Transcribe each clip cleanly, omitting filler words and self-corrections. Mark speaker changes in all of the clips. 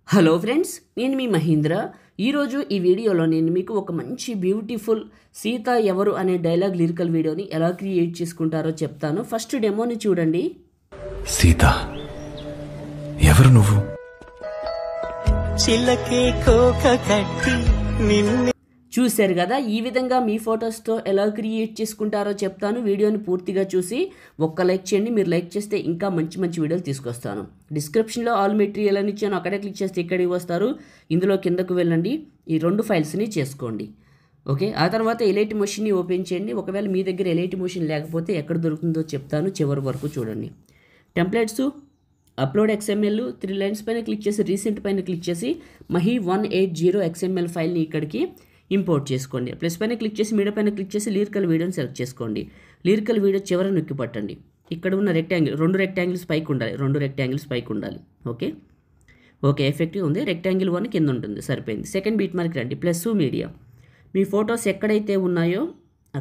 Speaker 1: Hello friends, నేను మీ మహేంద్ర. ఈరోజు ఈ వీడియోలో నేను మీకు ఒక మంచి బ్యూటిఫుల్ సీత ఎవరు అనే డైలాగ్ లిరికల్ వీడియోని ఎలా క్రియేట్ చేసుకుంటారో చెప్తాను. ఫస్ట్ డెమోని చూడండి.
Speaker 2: సీత ఎవరు నువ్వు?
Speaker 3: చిలకే కోక కట్టి నిన్ను
Speaker 1: చూశారు కదా, ఈ విధంగా మీ ఫొటోస్తో ఎలా క్రియేట్ చేసుకుంటారో చెప్తాను. వీడియోని పూర్తిగా చూసి ఒక్క లైక్ చేయండి. మీరు లైక్ చేస్తే ఇంకా మంచి మంచి వీడియోలు తీసుకొస్తాను. డిస్క్రిప్షన్లో ఆల్ మెటీరియల్ అని ఇచ్చాను, అక్కడే క్లిక్ చేస్తే ఇక్కడికి వస్తారు. ఇందులో కిందకు వెళ్ళండి, ఈ 2 ఫైల్స్ని చేసుకోండి. ఓకే, ఆ తర్వాత ఎలైట్ మోషన్ని ఓపెన్ చేయండి. ఒకవేళ మీ దగ్గర ఎలైట్ మోషన్ లేకపోతే ఎక్కడ దొరుకుతుందో చెప్తాను, చివరి వరకు చూడండి. టెంప్లెట్స్, అప్లోడ్ XML 3 లైన్స్ పైన క్లిక్ చేసి రీసెంట్ పైన క్లిక్ చేసి mahi180 XML ఫైల్ని ఇక్కడికి ఇంపోర్ట్ చేసుకోండి. ప్లస్ పైన క్లిక్ చేసి మీడియా పైన క్లిక్ చేసి లిరికల్ వీడియోని సెలెక్ట్ చేసుకోండి. లిరికల్ వీడియో చివర నొక్కి పట్టండి. ఇక్కడ ఉన్న రెక్టాంగిల్ 2 రెక్టాంగిల్స్ పైకి ఉండాలి, 2 రెక్టాంగిల్స్ పైకి ఉండాలి. ఓకే ఓకే, ఎఫెక్టివ్ ఉంది. రెక్టాంగిల్ 1 కింద ఉంటుంది, సరిపోయింది. సెకండ్ బీట్ మార్క్ రండి, ప్లస్ మీడియా. మీ ఫొటోస్ ఎక్కడైతే ఉన్నాయో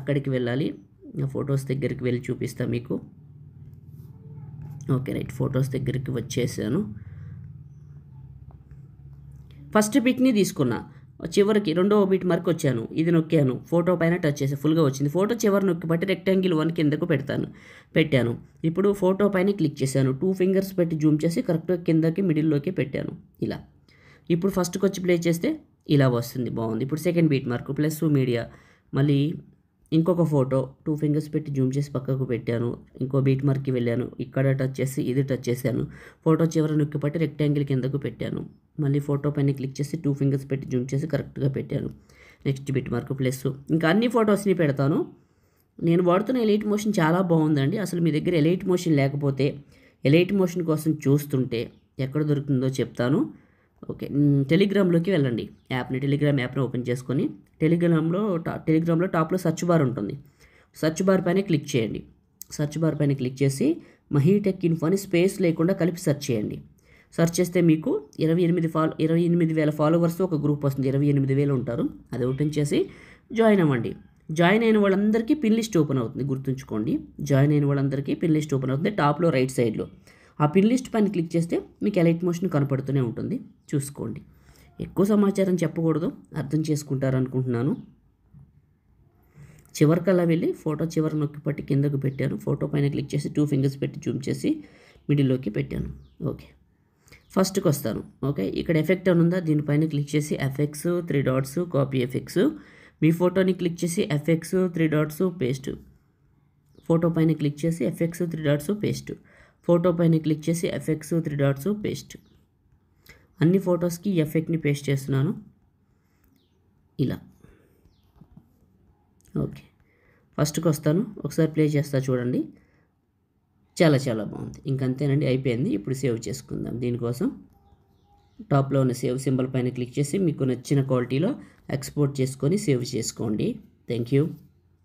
Speaker 1: అక్కడికి వెళ్ళాలి. ఆ ఫొటోస్ దగ్గరికి వెళ్ళి చూపిస్తాను మీకు. ఓకే రైట్, ఫొటోస్ దగ్గరికి వచ్చేసాను. ఫస్ట్ పిక్ని తీసుకున్నా, చివరికి 2వ బీట్ మార్క్ వచ్చాను, ఇది నొక్కాను, ఫోటో పైన టచ్ చేసి ఫుల్గా వచ్చింది. ఫోటో చివరి నొక్కి బట్టి రెక్టాంగిల్ 1 కిందకు పెట్టాను. ఇప్పుడు ఫోటో పైన క్లిక్ చేశాను, 2 ఫింగర్స్ పెట్టి జూమ్ చేసి కరెక్ట్గా కిందకి మిడిల్లోకి పెట్టాను ఇలా. ఇప్పుడు ఫస్ట్కి వచ్చి ప్లే చేస్తే ఇలా వస్తుంది, బాగుంది. ఇప్పుడు second beat mark plus media, మళ్ళీ ఇంకొక ఫోటో 2 ఫింగర్స్ పెట్టి జూమ్ చేసి పక్కకు పెట్టాను. ఇంకో బీట్ మార్క్కి వెళ్ళాను, ఇక్కడ టచ్ చేసి ఇది టచ్ చేశాను. ఫోటో చివరి నొక్కి పట్టి రెక్టాంగిల్ కిందకు పెట్టాను. మళ్ళీ ఫోటో పైన క్లిక్ చేసి 2 ఫింగర్స్ పెట్టి జూమ్ చేసి కరెక్ట్గా పెట్టాను. Next beat mark plus. ఇంకా అన్ని ఫొటోస్ని పెడతాను. నేను వాడుతున్న ఎలైట్ మోషన్ చాలా బాగుందండి. అసలు మీ దగ్గర ఎలైట్ మోషన్ లేకపోతే ఎలైట్ మోషన్ కోసం చూస్తుంటే ఎక్కడ దొరుకుతుందో చెప్తాను. ఓకే, టెలిగ్రామ్లోకి వెళ్ళండి. టెలిగ్రామ్ యాప్ని ఓపెన్ చేసుకొని టెలిగ్రామ్లో టాప్లో సెర్చ్ బార్ ఉంటుంది. సెర్చ్ బార్ పైన క్లిక్ చేయండి. సెర్చ్ బార్ పైన క్లిక్ చేసి మహీటెక్ ఇన్ఫో అని స్పేస్ లేకుండా కలిపి సెర్చ్ చేయండి. సెర్చ్ చేస్తే మీకు 28,000 ఫాలోవర్స్ ఒక గ్రూప్ వస్తుంది. 28,000 ఉంటారు. అది ఓపెన్ చేసి జాయిన్ అవ్వండి. జాయిన్ అయిన వాళ్ళందరికీ పిన్ లిస్ట్ ఓపెన్ అవుతుంది, గుర్తుంచుకోండి. జాయిన్ అయిన వాళ్ళందరికీ పిన్ లిస్ట్ ఓపెన్ అవుతుంది. టాప్లో రైట్ సైడ్లో ఆ పిన్ లిస్ట్ పైన క్లిక్ చేస్తే మీకు ఎలైట్ మోషన్ కనపడుతూనే ఉంటుంది, చూసుకోండి. ఎక్కువ సమాచారం చెప్పకూడదు, అర్థం చేసుకుంటారు అనుకుంటున్నాను. చివరికల్లా వెళ్ళి ఫోటో చివరి నొక్కి పట్టి కిందకు పెట్టాను. ఫోటో పైన క్లిక్ చేసి 2 ఫింగర్స్ పెట్టి జూమ్ చేసి మిడిల్లోకి పెట్టాను. ఓకే, ఫస్ట్కి వస్తాను. ఓకే, ఇక్కడ ఎఫెక్ట్ అని ఉందా, దీనిపైన క్లిక్ చేసి ఎఫెక్ట్స్ 3 డాట్స్ కాపీ ఎఫెక్ట్స్. మీ ఫోటోని క్లిక్ చేసి ఎఫెక్ట్స్ 3 డాట్స్ పేస్ట్. ఫోటో పైన క్లిక్ చేసి ఎఫెక్ట్స్ 3 డాట్స్ పేస్ట్. ఫోటో పైన క్లిక్ చేసి ఎఫెక్ట్స్ 3 డాట్స్ పేస్ట్. అన్ని ఫొటోస్కి ఎఫెక్ట్ని పేస్ట్ చేస్తున్నాను ఇలా. ఓకే, ఫస్ట్కి వస్తాను, ఒకసారి ప్లే చేస్తా చూడండి. చాలా చాలా బాగుంది. ఇంకంతేనండి, అయిపోయింది. ఇప్పుడు సేవ్ చేసుకుందాం. దీనికోసం టాప్లో ఉన్న సేవ్ సింబల్ పైన క్లిక్ చేసి మీకు నచ్చిన క్వాలిటీలో ఎక్స్పోర్ట్ చేసుకొని సేవ్ చేసుకోండి. Thank you.